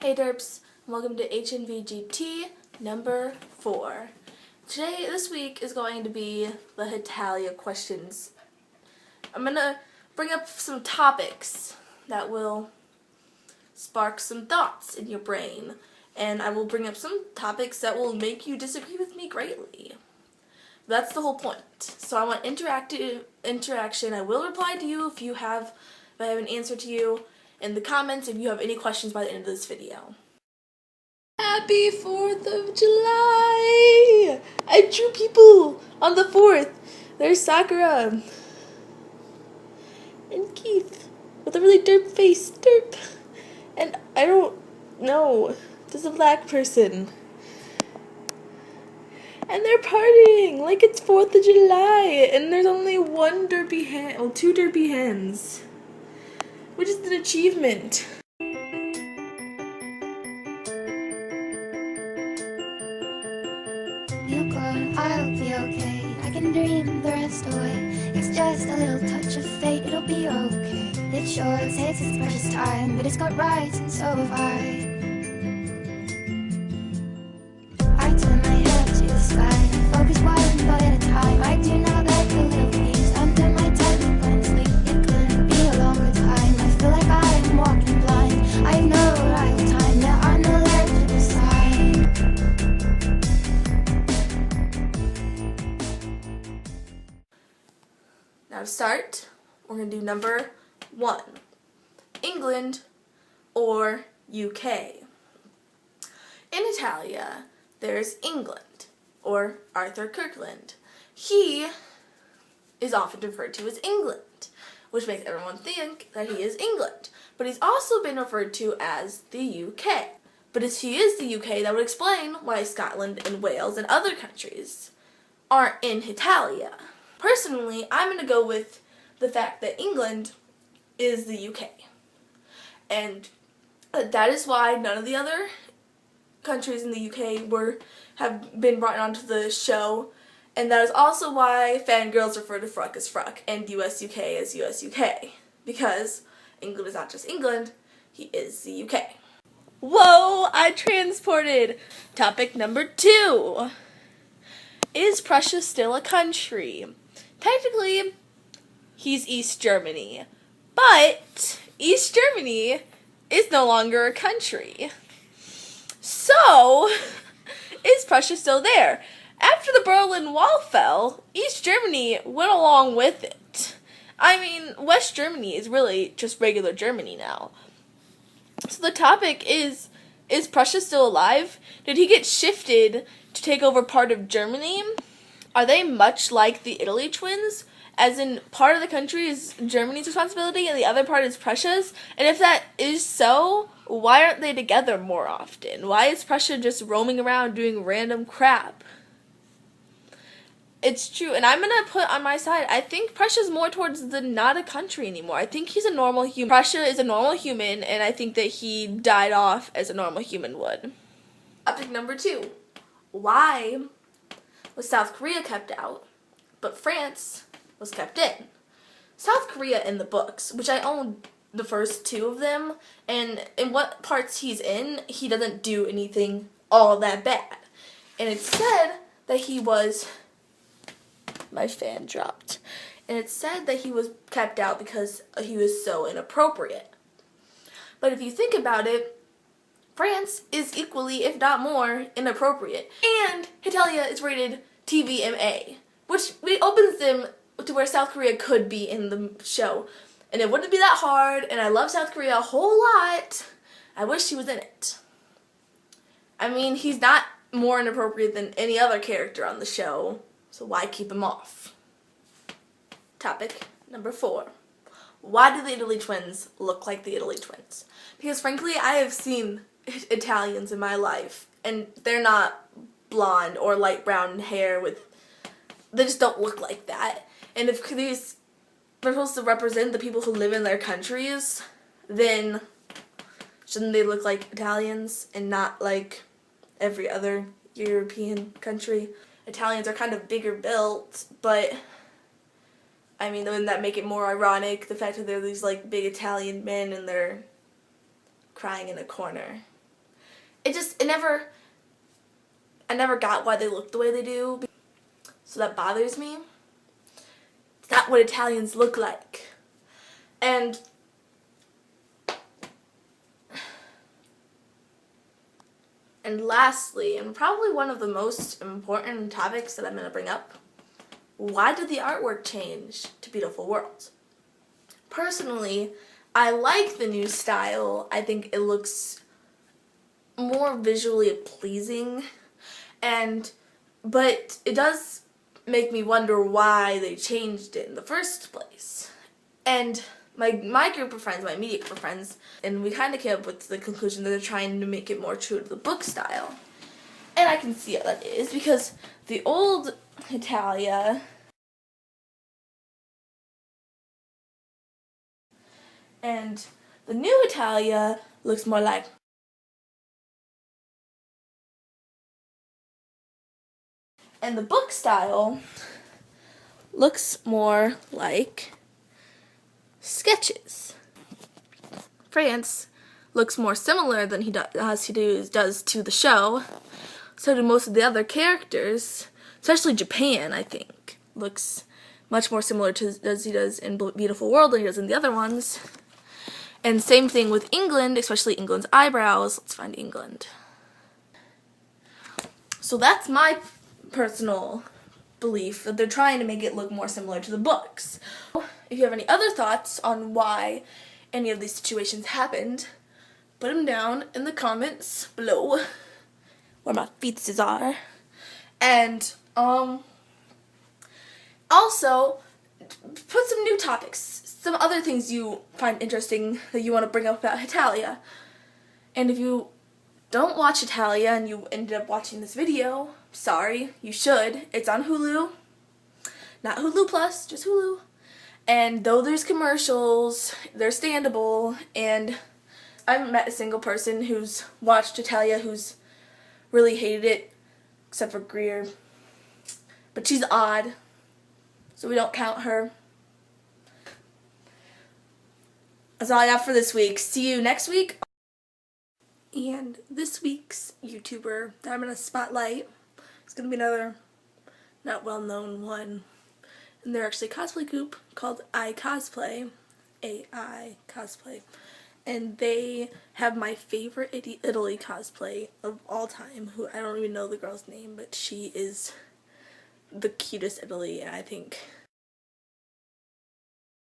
Hey derps, welcome to Hnvgt number 4. This week is going to be the Hitalia questions. I'm going to bring up some topics that will spark some thoughts in your brain, and I will bring up some topics that will make you disagree with me greatly. That's the whole point. So I want interactive interaction. I will reply to you if I have an answer to you in the comments if you have any questions by the end of this video. Happy 4th of July! I drew people on the 4th. There's Sakura and Keith with a really derp face. Derp. And I don't know. There's a black person. And they're partying like it's 4th of July. And there's only one derpy hen, well, 2 derpy hens, which is an achievement. You'll grow, I'll be okay. I can dream the rest away. It's just a little touch of fate, it'll be okay. It sure takes its precious time, but it's got rights and so have I. I turn my head to the sky, focus one thought at a time. I do not let the little things under my tongue and sleep. It couldn't be a longer time. I feel like I am walking blind. I have no arrival time, there are no legible signs. Now to start, we're going to do number 1. England or UK. In Italia, there's England, or Arthur Kirkland. He is often referred to as England, which makes everyone think that he is England. But he's also been referred to as the UK. But if he is the UK, that would explain why Scotland and Wales and other countries aren't in Italia. Personally, I'm going to go with the fact that England is the UK. And that is why none of the other countries in the UK have been brought onto the show. And that is also why fangirls refer to Fruck as Fruck and US UK as US UK. Because England is not just England, he is the UK. Whoa, I transported! Topic number 2. Is Prussia still a country? Technically, he's East Germany, but East Germany is no longer a country. So, is Prussia still there? After the Berlin Wall fell, East Germany went along with it. I mean, West Germany is really just regular Germany now. So the topic is Prussia still alive? Did he get shifted to take over part of Germany? Are they much like the Italy twins? As in, part of the country is Germany's responsibility and the other part is Prussia's? And if that is so, why aren't they together more often? Why is Prussia just roaming around doing random crap? It's true, and I'm going to put on my side, I think Prussia's more towards the not a country anymore. I think he's a normal human. Prussia is a normal human, and I think that he died off as a normal human would. Topic number 2. Why was South Korea kept out, but France was kept in? South Korea in the books, which I own the first 2 of them, and in what parts he's in, he doesn't do anything all that bad. And it's said that he was... My fan dropped. And it's said that he was kept out because he was so inappropriate. But if you think about it, France is equally, if not more, inappropriate. And Hitalia is rated TVMA, which opens them to where South Korea could be in the show. And it wouldn't be that hard, and I love South Korea a whole lot. I wish he was in it. I mean, he's not more inappropriate than any other character on the show, so why keep him off? Topic number 4. Why do the Italy twins look like the Italy twins? Because frankly, I have seen Italians in my life, and they're not blonde or light brown hair they just don't look like that. And if these are supposed to represent the people who live in their countries, then shouldn't they look like Italians and not like every other European country? Italians are kind of bigger built, but I mean, wouldn't that make it more ironic, the fact that they're these like big Italian men and they're crying in a corner? I never got why they look the way they do. So that bothers me. It's not what Italians look like. And lastly, and probably one of the most important topics that I'm going to bring up, why did the artwork change to Beautiful World? Personally, I like the new style. I think it looks more visually pleasing, but it does make me wonder why they changed it in the first place. And my group of friends, my immediate group of friends, and we kind of came up with the conclusion that they're trying to make it more true to the book style. And I can see how that is, because the old Italia and the new Italia looks more like and the book style looks more like sketches. France looks more similar than he does to the show. So do most of the other characters, especially Japan, I think, looks much more similar to as he does in Beautiful World than he does in the other ones. And same thing with England, especially England's eyebrows. Let's find England. So that's my personal belief, that they're trying to make it look more similar to the books. If you have any other thoughts on why any of these situations happened, put them down in the comments below, where my feetses are. And also put some new topics, some other things you find interesting that you want to bring up about Italia. And if you don't watch Italia and you ended up watching this video, sorry, you should. It's on Hulu. Not Hulu Plus, just Hulu. And though there's commercials, they're standable, and I haven't met a single person who's watched Italia who's really hated it, except for Greer. But she's odd, so we don't count her. That's all I got for this week. See you next week. And this week's YouTuber that I'm going to spotlight is going to be another not well-known one. And they're actually a cosplay group called I Cosplay, AI Cosplay. And they have my favorite Italy cosplay of all time, who I don't even know the girl's name, but she is the cutest Italy, and I think